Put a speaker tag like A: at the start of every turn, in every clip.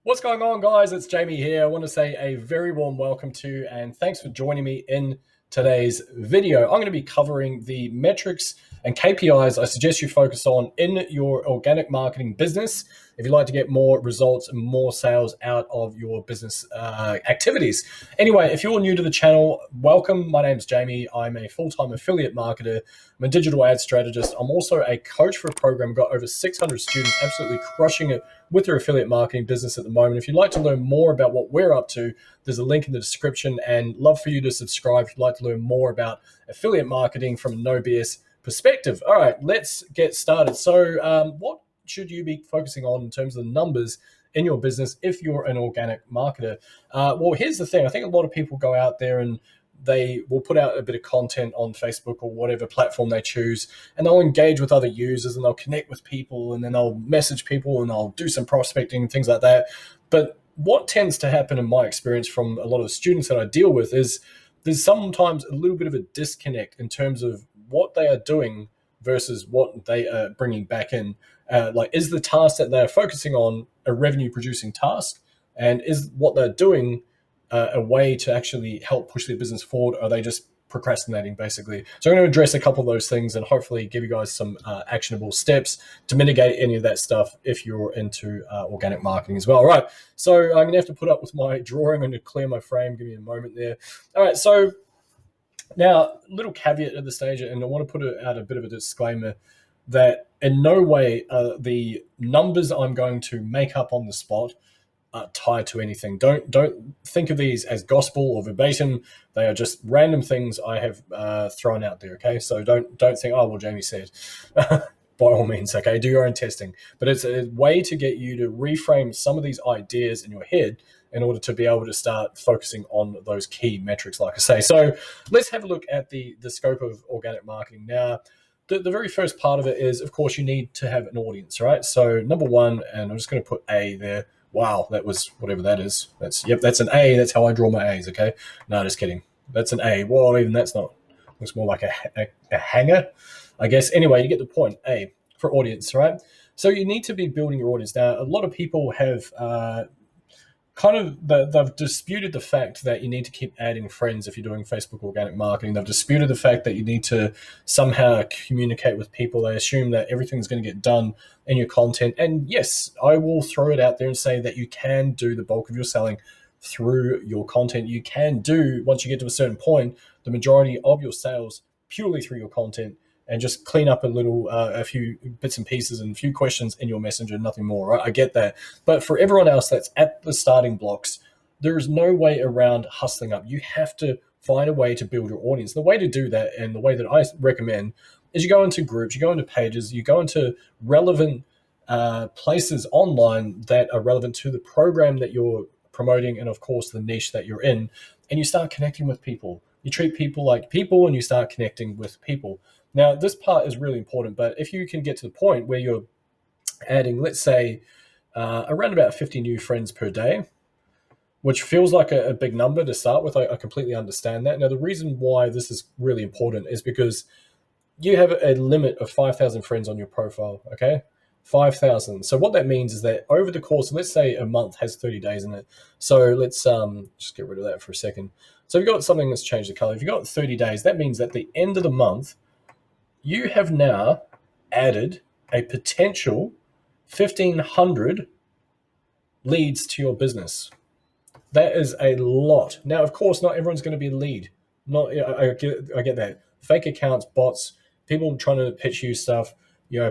A: What's going on, guys? It's Jamie here. I want to say a very warm welcome to and thanks for joining me in today's video. I'm going to be covering the metrics and KPIs I suggest you focus on in your organic marketing business if you'd like to get more results and more sales out of your business activities. Anyway, if you're new to the channel, welcome. My name's Jamie. I'm a full-time affiliate marketer. I'm a digital ad strategist. I'm also a coach for a program. Got over 600 students absolutely crushing it with their affiliate marketing business at the moment. If you'd like to learn more about what we're up to, there's a link in the description, and love for you to subscribe if you'd like to learn more about affiliate marketing from a no BS perspective. All right, let's get started. So what should you be focusing on in terms of the numbers in your business if you're an organic marketer? Well, here's the thing. I think a lot of people go out there and they will put out a bit of content on Facebook or whatever platform they choose, and they'll engage with other users and they'll connect with people and then they'll message people and they'll do some prospecting and things like that. But what tends to happen in my experience from a lot of the students that I deal with is there's sometimes a little bit of a disconnect in terms of what they are doing versus what they are bringing back in. Like, is the task that they're focusing on a revenue producing task? And is what they're doing a way to actually help push their business forward? Or are they just procrastinating, basically? So I'm going to address a couple of those things and hopefully give you guys some actionable steps to mitigate any of that stuff if you're into organic marketing as well. All right, so I'm going to have to put up with my drawing. I'm going to clear my frame. Give me a moment there. All right, so now, little caveat at this stage, and I want to put out a bit of a disclaimer that in no way are the numbers I'm going to make up on the spot tied to anything. Don't think of these as gospel or verbatim. They are just random things I have thrown out there. Okay, so don't think, oh well, Jamie said. By all means, okay, do your own testing. But it's a way to get you to reframe some of these ideas in your head in order to be able to start focusing on those key metrics, like I say. So let's have a look at the scope of organic marketing. Now, the very first part of it is, of course, you need to have an audience, right? So number one, and I'm just going to put A there. Wow, that was whatever that is. That's an A. That's how I draw my A's, okay? No, just kidding. That's an A. Well, even that's not. Looks more like a hanger, I guess. Anyway, you get the point. A for audience, right? So you need to be building your audience. Now, a lot of people have they've disputed the fact that you need to keep adding friends if you're doing Facebook organic marketing. They've disputed the fact that you need to somehow communicate with people. They assume that everything's going to get done in your content. And yes, I will throw it out there and say that you can do the bulk of your selling through your content. You can do, once you get to a certain point, the majority of your sales purely through your content, and just clean up a few bits and pieces and a few questions in your messenger, nothing more, right? I get that. But for everyone else that's at the starting blocks, there is no way around hustling up. You have to find a way to build your audience. The way to do that, and the way that I recommend, is you go into groups, you go into pages, you go into relevant places online that are relevant to the program that you're promoting and, of course, the niche that you're in, and you start connecting with people. You treat people like people and you start connecting with people. Now, this part is really important, but if you can get to the point where you're adding, let's say, around about 50 new friends per day, which feels like a big number to start with, I completely understand that. Now, the reason why this is really important is because you have a limit of 5,000 friends on your profile, okay? 5,000. So what that means is that over the course, let's say a month has 30 days in it. So let's just get rid of that for a second. So if you've got something that's changed the color, if you've got 30 days, that means that the end of the month, you have now added a potential 1,500 leads to your business. That is a lot. Now, of course, not everyone's going to be a lead. I get that. Fake accounts, bots, people trying to pitch you stuff,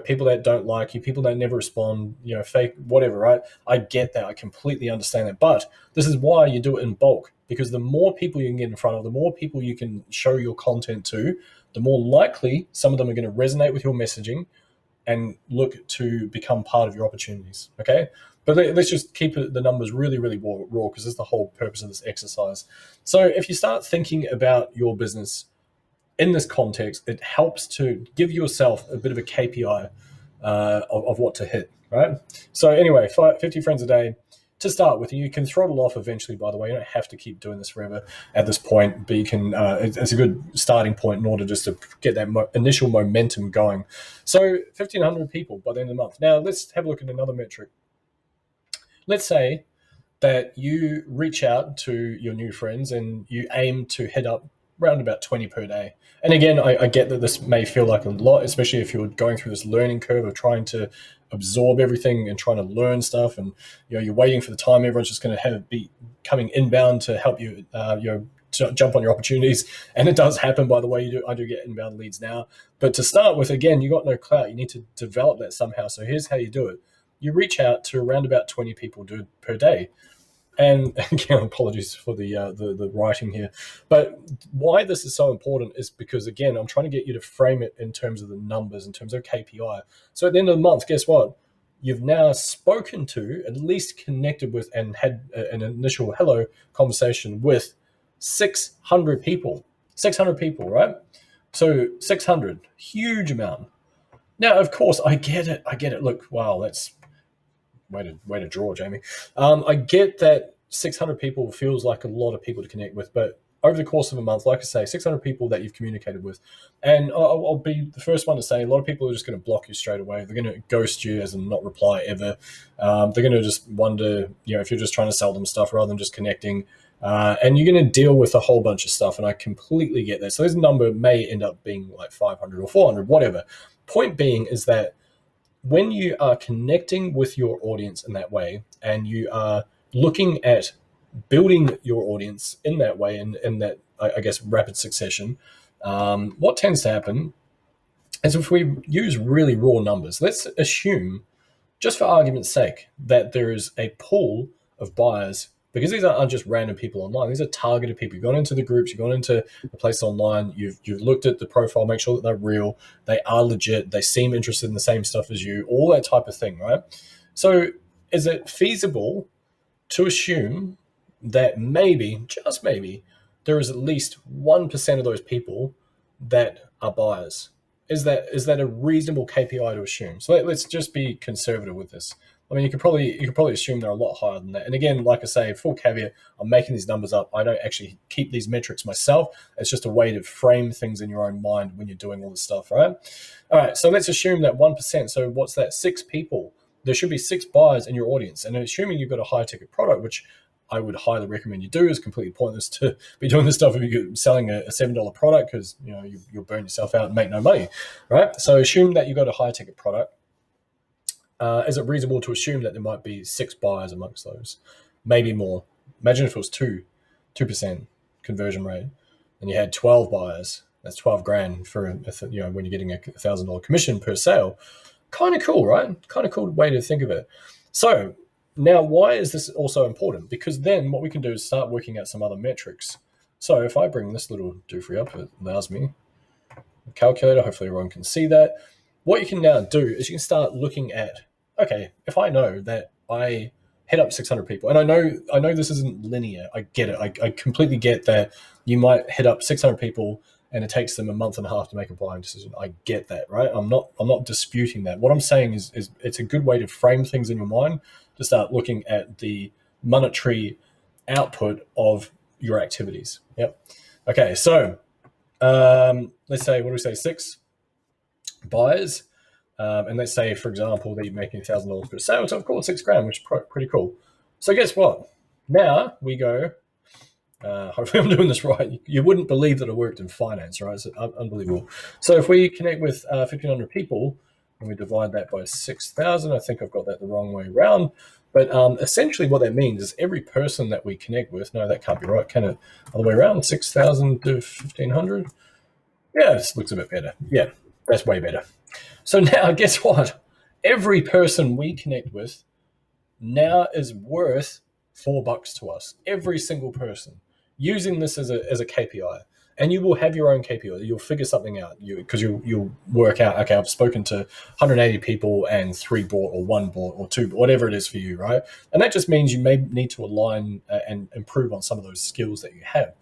A: people that don't like you, people that never respond, fake, whatever, right? I get that. I completely understand that. But this is why you do it in bulk, because the more people you can get in front of, the more people you can show your content to, the more likely some of them are going to resonate with your messaging and look to become part of your opportunities, okay? But let's just keep the numbers really, really raw, because that's the whole purpose of this exercise. So if you start thinking about your business in this context, it helps to give yourself a bit of a KPI of what to hit, right? So anyway, 50 friends a day to start with. You can throttle off eventually, by the way. You don't have to keep doing this forever at this point, but you can. It's a good starting point in order just to get that initial momentum going. So 1,500 people by the end of the month. Now let's have a look at another metric. Let's say that you reach out to your new friends and you aim to hit up around about 20 per day. And again, I get that this may feel like a lot, especially if you're going through this learning curve of trying to absorb everything and trying to learn stuff. And you're waiting for the time everyone's just going to have be coming inbound to help you, jump on your opportunities. And it does happen, by the way. I do get inbound leads now. But to start with, again, you got no clout. You need to develop that somehow. So here's how you do it. You reach out to around about 20 people per day. And again, apologies for the writing here, but why this is so important is because, again, I'm trying to get you to frame it in terms of the numbers, in terms of KPI. So at the end of the month, guess what? You've now spoken to, at least connected with, and had an initial hello conversation with 600 people. 600 people, right? So 600, huge amount. Now, of course, I get it. Look, wow, that's way to draw, Jamie. I get that 600 people feels like a lot of people to connect with, but over the course of a month, like I say, 600 people that you've communicated with, and I'll be the first one to say a lot of people are just going to block you straight away. They're going to ghost you as in not reply ever. They're going to just wonder, if you're just trying to sell them stuff rather than just connecting. And you're going to deal with a whole bunch of stuff, and I completely get that. So this number may end up being like 500 or 400, whatever. Point being is that when you are connecting with your audience in that way, and you are looking at building your audience in that way, in that, I guess, rapid succession, what tends to happen is, if we use really raw numbers, let's assume, just for argument's sake, that there is a pool of buyers, because these aren't just random people online. These are targeted people. You've gone into the groups, you've gone into the place online, you've looked at the profile, make sure that they're real, they are legit, they seem interested in the same stuff as you, all that type of thing, right? So is it feasible to assume that maybe, just maybe, there is at least 1% of those people that are buyers? Is that a reasonable KPI to assume? So let's just be conservative with this. I mean, you could probably assume they're a lot higher than that. And again, like I say, full caveat, I'm making these numbers up. I don't actually keep these metrics myself. It's just a way to frame things in your own mind when you're doing all this stuff, right? All right, so let's assume that 1%. So what's that? 6 people. There should be 6 buyers in your audience. And assuming you've got a high ticket product, which I would highly recommend you do, is completely pointless to be doing this stuff if you're selling a $7 product, because you'll burn yourself out and make no money, right? So assume that you've got a high ticket product. Is it reasonable to assume that there might be 6 buyers amongst those? Maybe more. Imagine if it was 2% conversion rate, and you had 12 buyers. That's 12 grand for when you're getting a $1,000 commission per sale. Kind of cool, right? Kind of cool way to think of it. So now, why is this also important? Because then what we can do is start working out some other metrics. So if I bring this little doofy up, it allows me a calculator. Hopefully everyone can see that. What you can now do is you can start looking at, okay, if I know that I hit up 600 people, and I know this isn't linear. I get it. I completely get that you might hit up 600 people and it takes them a month and a half to make a buying decision. I get that, right? I'm not disputing that. What I'm saying is it's a good way to frame things in your mind, to start looking at the monetary output of your activities. Yep. Okay, so let's say, what do we say, 6 buyers, and let's say, for example, that you're making $1,000 per sale. So of course, 6 grand, which is pretty cool. So guess what? Now we go. Hopefully I'm doing this right. You wouldn't believe that it worked in finance, right? It's unbelievable. So if we connect with 1,500 people and we divide that by 6,000, I think I've got that the wrong way around. But essentially what that means is every person that we connect with, no, that can't be right, can it? Other way around, 6,000 to 1,500. Yeah, this looks a bit better. Yeah, that's way better. So now guess what? Every person we connect with now is worth $4 to us. Every single person, using this as a KPI. And you will have your own KPI. You'll figure something out. Because you'll work out, okay, I've spoken to 180 people and 3 bought, or 1 bought, or 2, whatever it is for you, right? And that just means you may need to align and improve on some of those skills that you have.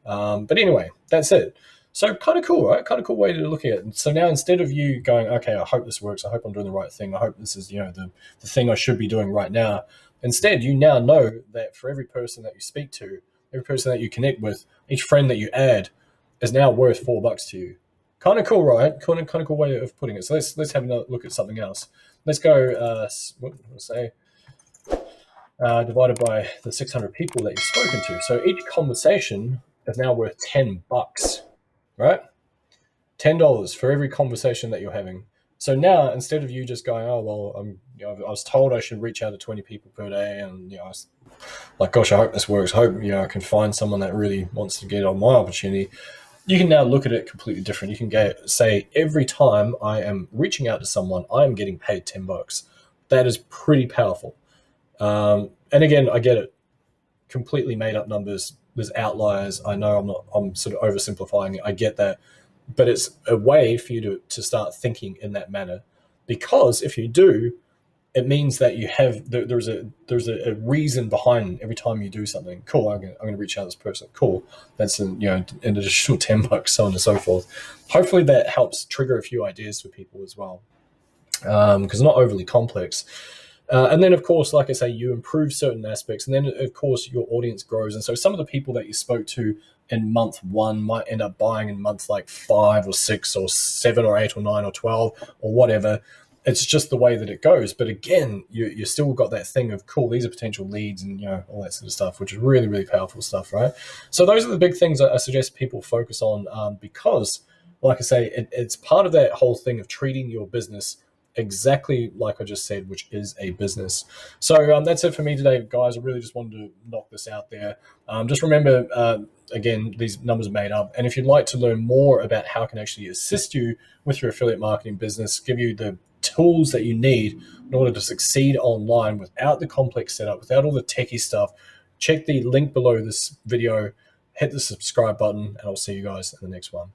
A: But anyway, that's it. So kind of cool, right? Kind of cool way to look at it. So now, instead of you going, okay, I hope this works, I hope I'm doing the right thing, I hope this is the thing I should be doing right now. Instead, you now know that for every person that you speak to, every person that you connect with, each friend that you add is now worth $4 to you. Kind of cool, right? Kind of cool way of putting it. So let's have another look at something else. Let's go. Let's say divided by the 600 people that you've spoken to. So each conversation is now worth $10, right? $10 for every conversation that you're having. So now, instead of you just going, oh well, I was told I should reach out to 20 people per day, and I was like, gosh, I hope this works. I hope I can find someone that really wants to get on my opportunity. You can now look at it completely different. You can say every time I am reaching out to someone, I am getting paid $10. That is pretty powerful. And again, I get it. Completely made up numbers. There's outliers. I know I'm sort of oversimplifying it. I get that. But it's a way for you to start thinking in that manner. Because if you do, it means that you have there's a reason behind every time you do something. Cool, I'm gonna reach out to this person. Cool, that's an additional $10, so on and so forth. Hopefully that helps trigger a few ideas for people as well, because it's not overly complex. And then, of course, like I say, you improve certain aspects, and then, of course, your audience grows. And so some of the people that you spoke to in month 1 might end up buying in month like 5 or 6 or 7 or 8 or 9 or 12 or whatever. It's just the way that it goes. But again, you still got that thing of, cool, these are potential leads and all that sort of stuff, which is really, really powerful stuff, right? So those are the big things I suggest people focus on, because, like I say, it's part of that whole thing of treating your business exactly like I just said, which is a business. So that's it for me today, guys. I really just wanted to knock this out there. Just remember, again, these numbers are made up. And if you'd like to learn more about how I can actually assist you with your affiliate marketing business, give you the tools that you need in order to succeed online without the complex setup, without all the techie stuff, check the link below this video, hit the subscribe button, and I'll see you guys in the next one.